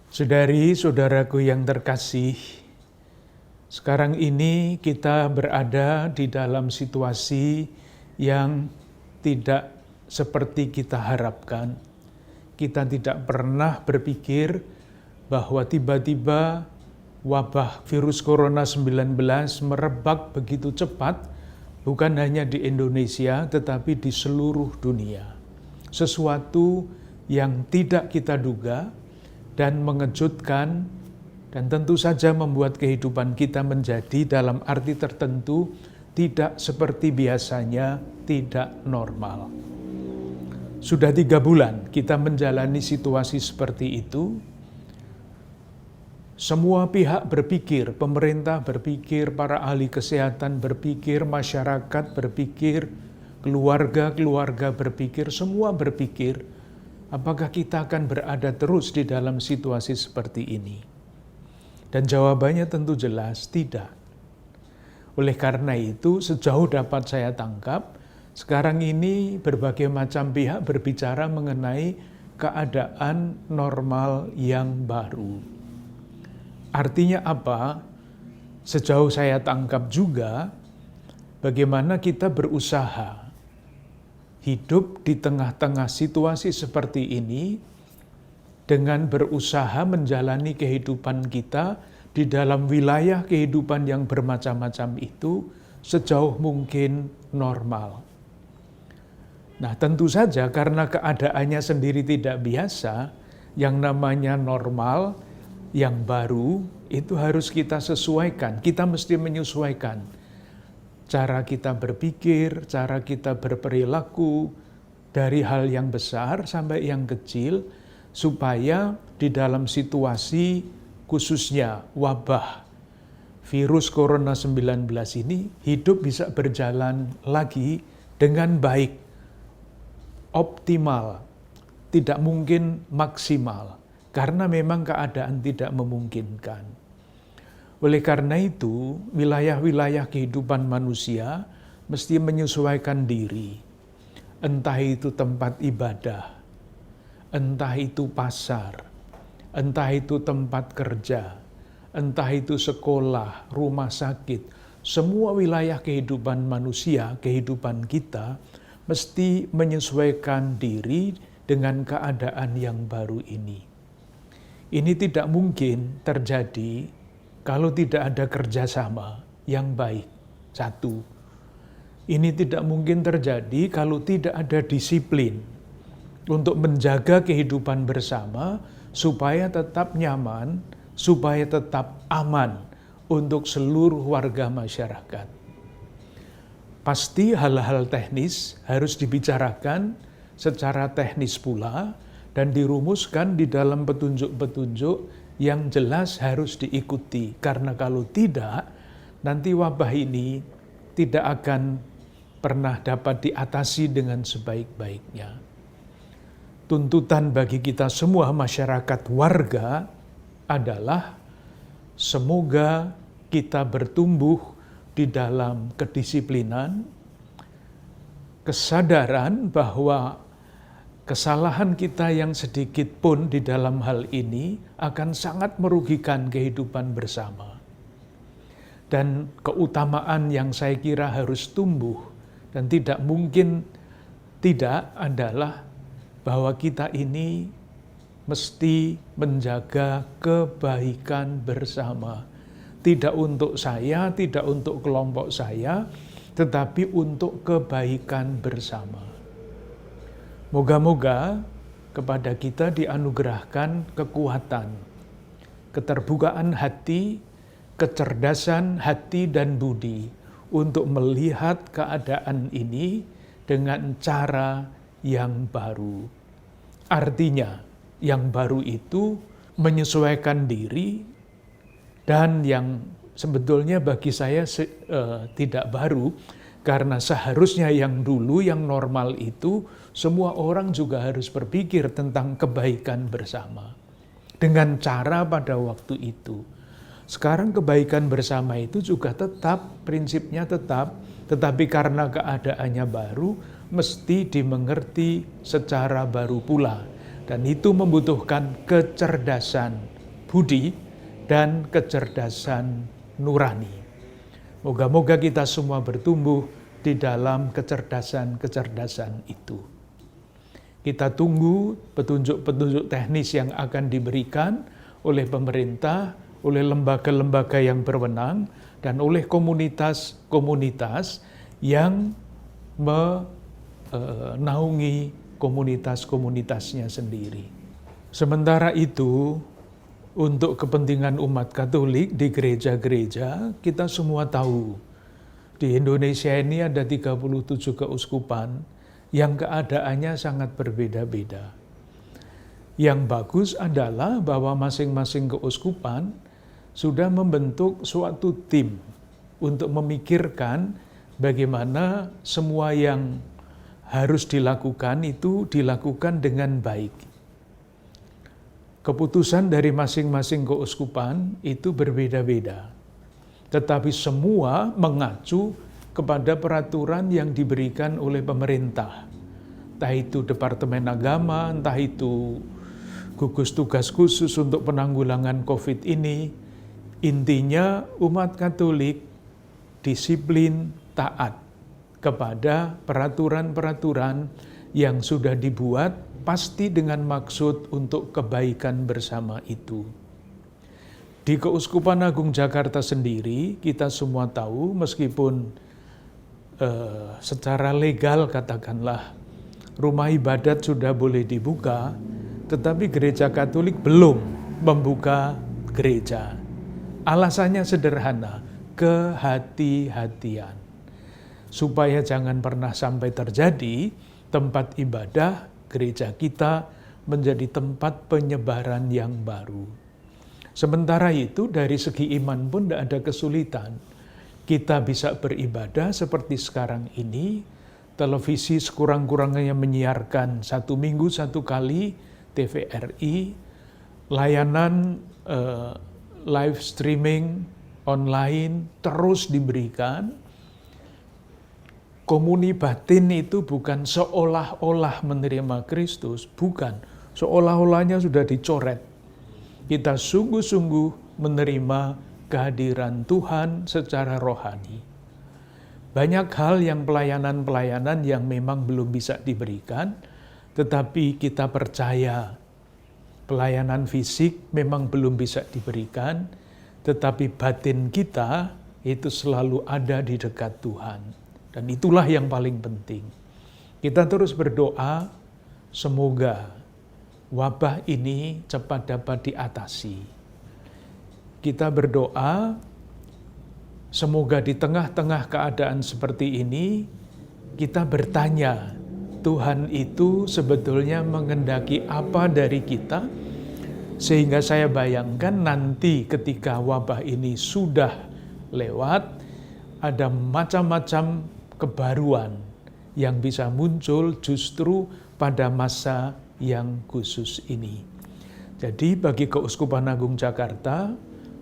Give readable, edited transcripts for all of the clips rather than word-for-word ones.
Saudari-saudaraku yang terkasih, sekarang ini kita berada di dalam situasi yang tidak seperti kita harapkan. Kita tidak pernah berpikir bahwa tiba-tiba wabah virus corona 19 merebak begitu cepat, bukan hanya di Indonesia tetapi di seluruh dunia. Sesuatu yang tidak kita duga dan mengejutkan, dan tentu saja membuat kehidupan kita menjadi dalam arti tertentu tidak seperti biasanya, tidak normal. Sudah 3 bulan kita menjalani situasi seperti itu. Semua pihak berpikir, pemerintah berpikir, para ahli kesehatan berpikir, masyarakat berpikir, keluarga berpikir, semua berpikir, apakah kita akan berada terus di dalam situasi seperti ini? Dan jawabannya tentu jelas, tidak. Oleh karena itu, sejauh dapat saya tangkap, sekarang ini berbagai macam pihak berbicara mengenai keadaan normal yang baru. Artinya apa? Sejauh saya tangkap juga, bagaimana kita berusaha hidup di tengah-tengah situasi seperti ini dengan berusaha menjalani kehidupan kita di dalam wilayah kehidupan yang bermacam-macam itu sejauh mungkin normal. Nah, tentu saja karena keadaannya sendiri tidak biasa, yang namanya normal, yang baru, itu harus kita sesuaikan. Kita mesti menyesuaikan cara kita berpikir, cara kita berperilaku, dari hal yang besar sampai yang kecil, supaya di dalam situasi khususnya wabah virus corona 19 ini, hidup bisa berjalan lagi dengan baik, optimal, tidak mungkin maksimal, karena memang keadaan tidak memungkinkan. Oleh karena itu, wilayah-wilayah kehidupan manusia mesti menyesuaikan diri. Entah itu tempat ibadah, entah itu pasar, entah itu tempat kerja, entah itu sekolah, rumah sakit, semua wilayah kehidupan manusia, kehidupan kita, mesti menyesuaikan diri dengan keadaan yang baru ini. Ini tidak mungkin terjadi kalau tidak ada kerjasama yang baik. Satu, ini tidak mungkin terjadi kalau tidak ada disiplin untuk menjaga kehidupan bersama supaya tetap nyaman, supaya tetap aman untuk seluruh warga masyarakat. Pasti hal-hal teknis harus dibicarakan secara teknis pula, dan dirumuskan di dalam petunjuk-petunjuk yang jelas harus diikuti. Karena kalau tidak, nanti wabah ini tidak akan pernah dapat diatasi dengan sebaik-baiknya. Tuntutan bagi kita semua masyarakat warga adalah semoga kita bertumbuh di dalam kedisiplinan, kesadaran bahwa kesalahan kita yang sedikit pun di dalam hal ini akan sangat merugikan kehidupan bersama. Dan keutamaan yang saya kira harus tumbuh dan tidak mungkin tidak adalah bahwa kita ini mesti menjaga kebaikan bersama. Tidak untuk saya, tidak untuk kelompok saya, tetapi untuk kebaikan bersama. Moga-moga kepada kita dianugerahkan kekuatan, keterbukaan hati, kecerdasan hati dan budi untuk melihat keadaan ini dengan cara yang baru. Artinya, yang baru itu menyesuaikan diri, dan yang sebetulnya bagi saya tidak baru, karena seharusnya yang dulu, yang normal itu, semua orang juga harus berpikir tentang kebaikan bersama. Dengan cara pada waktu itu. Sekarang kebaikan bersama itu juga tetap, prinsipnya tetap, tetapi karena keadaannya baru, mesti dimengerti secara baru pula. Dan itu membutuhkan kecerdasan budi dan kecerdasan nurani. Moga-moga kita semua bertumbuh di dalam kecerdasan-kecerdasan itu. Kita tunggu petunjuk-petunjuk teknis yang akan diberikan oleh pemerintah, oleh lembaga-lembaga yang berwenang, dan oleh komunitas-komunitas yang menaungi komunitas-komunitasnya sendiri. Sementara itu, untuk kepentingan umat Katolik di gereja-gereja, kita semua tahu, di Indonesia ini ada 37 keuskupan yang keadaannya sangat berbeda-beda. Yang bagus adalah bahwa masing-masing keuskupan sudah membentuk suatu tim untuk memikirkan bagaimana semua yang harus dilakukan itu dilakukan dengan baik. Keputusan dari masing-masing keuskupan itu berbeda-beda, tetapi semua mengacu kepada peraturan yang diberikan oleh pemerintah. Entah itu Departemen Agama, entah itu gugus tugas khusus untuk penanggulangan COVID ini. Intinya umat Katolik disiplin taat kepada peraturan-peraturan yang sudah dibuat, pasti dengan maksud untuk kebaikan bersama itu. Di Keuskupan Agung Jakarta sendiri, kita semua tahu meskipun secara legal katakanlah rumah ibadat sudah boleh dibuka, tetapi gereja Katolik belum membuka gereja. Alasannya sederhana, kehati-hatian. Supaya jangan pernah sampai terjadi tempat ibadah gereja kita menjadi tempat penyebaran yang baru. Sementara itu dari segi iman pun tidak ada kesulitan. Kita bisa beribadah seperti sekarang ini, televisi sekurang-kurangnya menyiarkan 1 minggu 1 kali, TVRI, layanan live streaming online terus diberikan. Komuni batin itu bukan seolah-olah menerima Kristus, bukan. Seolah-olahnya sudah dicoret. Kita sungguh-sungguh menerima kehadiran Tuhan secara rohani. Banyak hal yang pelayanan-pelayanan yang memang belum bisa diberikan, tetapi kita percaya pelayanan fisik memang belum bisa diberikan, tetapi batin kita itu selalu ada di dekat Tuhan. Dan itulah yang paling penting. Kita terus berdoa, semoga wabah ini cepat dapat diatasi. Kita berdoa, semoga di tengah-tengah keadaan seperti ini, kita bertanya, Tuhan itu sebetulnya menghendaki apa dari kita? Sehingga saya bayangkan nanti ketika wabah ini sudah lewat, ada macam-macam kebaruan yang bisa muncul justru pada masa yang khusus ini. Jadi bagi Keuskupan Agung Jakarta,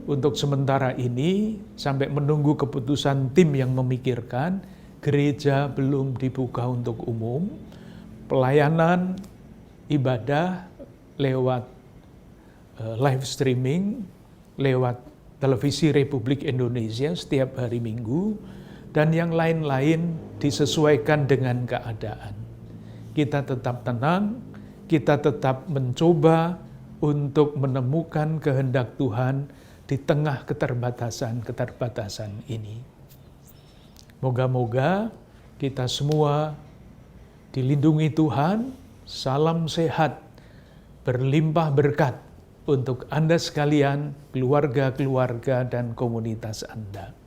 untuk sementara ini sampai menunggu keputusan tim yang memikirkan, gereja belum dibuka untuk umum, pelayanan ibadah lewat live streaming, lewat televisi Republik Indonesia setiap hari Minggu, dan yang lain-lain disesuaikan dengan keadaan. Kita tetap tenang, kita tetap mencoba untuk menemukan kehendak Tuhan di tengah keterbatasan-keterbatasan ini. Moga-moga kita semua dilindungi Tuhan, salam sehat, berlimpah berkat untuk Anda sekalian, keluarga-keluarga dan komunitas Anda.